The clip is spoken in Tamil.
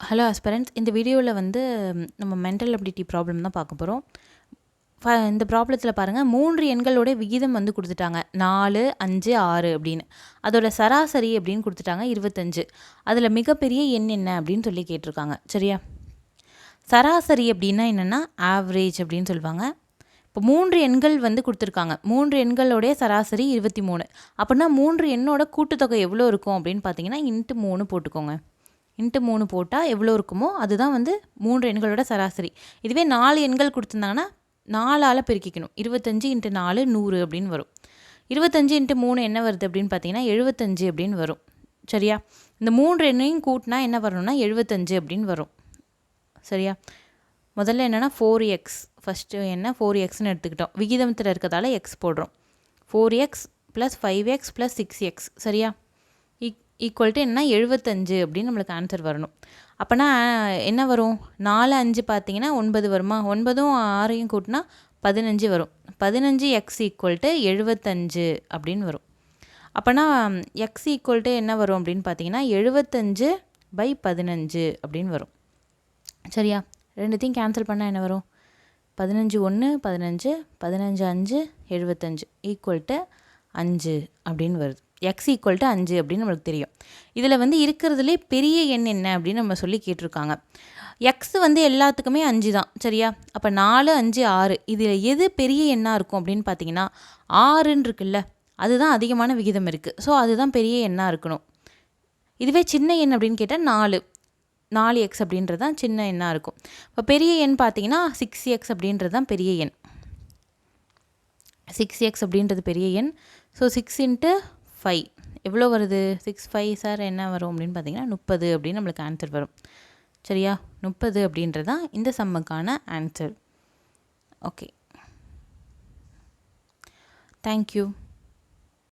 ஹலோ ஆஸ்பிரண்ட்ஸ், இந்த வீடியோவில் வந்து நம்ம மென்டல் அபிலிட்டி ப்ராப்ளம் தான் பார்க்க போகிறோம். இந்த ப்ராப்ளத்தில் பாருங்கள், 3 எண்களோட விகிதம் வந்து கொடுத்துட்டாங்க. 4, 5, 6 அப்படின்னு. அதோட சராசரி அப்படின்னு கொடுத்துட்டாங்க 25. அதில் மிகப்பெரிய எண் என்ன அப்படின்னு சொல்லி கேட்டிருக்காங்க. சரியா? சராசரி அப்படின்னா என்னென்னா ஆவரேஜ் அப்படின்னு சொல்லுவாங்க. இப்போ 3 எண்கள் வந்து கொடுத்துருக்காங்க. 3 எண்களோடைய சராசரி 23. அப்படின்னா 3 எண்ணோட கூட்டுத்தொகை எவ்வளோ இருக்கும் அப்படின்னு பார்த்தீங்கன்னா இன்ட்டு 3 போட்டுக்கோங்க. இன்ட்டு 3 போட்டால் எவ்வளோ இருக்குமோ அதுதான் வந்து 3 எண்களோட சராசரி. இதுவே 4 எண்கள் கொடுத்துருந்தாங்கன்னா 4ஆல் பெருக்கிக்கணும். 25 இன்ட்டு 4 100 அப்படின்னு வரும். 25 இன்ட்டு 3 என்ன வருது அப்படின்னு பார்த்தீங்கன்னா 75 அப்படின்னு வரும். சரியா? இந்த 3 எண்ணையும் கூட்டினா என்ன வரணும்னா 75 அப்படின்னு வரும். சரியா? முதல்ல என்னென்னா 4x, ஃபஸ்ட்டு என்ன 4xன்னு எடுத்துக்கிட்டோம். விகிதத்தில் இருக்கிறதால எக்ஸ் போடுறோம். 4x + 5x + 6x. சரியா? ஈக்குவல் டு என்ன 75 அப்படின்னு நம்மளுக்கு ஆன்சர் வரணும். அப்போனா என்ன வரும்? 4, 5 பார்த்தீங்கன்னா 9 வருமா? 9ம் 6ஐயும் கூட்டினா 15 வரும். 15x = 75 அப்படின்னு வரும். அப்போனா x = என்ன வரும் அப்படின்னு பார்த்தீங்கன்னா 75/15 அப்படின்னு வரும். சரியா? ரெண்டுத்தையும் கேன்சல் பண்ணால் என்ன வரும்? 15 1 15, 15 5 75 = 5 அப்படின்னு வருது. x = 5 அப்படின்னு நம்மளுக்கு தெரியும். இதில் வந்து இருக்கிறதுலே பெரிய எண் என்ன அப்படின்னு நம்ம சொல்லி கேட்டிருக்காங்க. எக்ஸ் வந்து எல்லாத்துக்குமே 5 தான். சரியா? அப்போ 4, 5, 6 இதில் எது பெரிய எண்ணாக இருக்கும் அப்படின்னு பார்த்தீங்கன்னா 6ன்னு இருக்குல்ல, அதுதான் அதிகமான விகிதம் இருக்குது. ஸோ அதுதான் பெரிய எண்ணாக இருக்கணும். இதுவே சின்ன எண் அப்படின்னு கேட்டால் 4x அப்படின்றது தான் சின்ன எண்ணாக இருக்கும். இப்போ பெரிய எண் பார்த்தீங்கன்னா 6x அப்படின்றது தான் பெரிய எண். 6x அப்படின்றது பெரிய எண். ஸோ 6 × 5 எவ்வளோ வருது? 6 5 சார் என்ன வரும் அப்படின்னு பார்த்தீங்கன்னா 30 அப்படின்னு நம்மளுக்கு ஆன்சர் வரும். சரியா? 30 அப்படின்றது தான் இந்த சம்முக்கான ஆன்சர். Okay, thank you.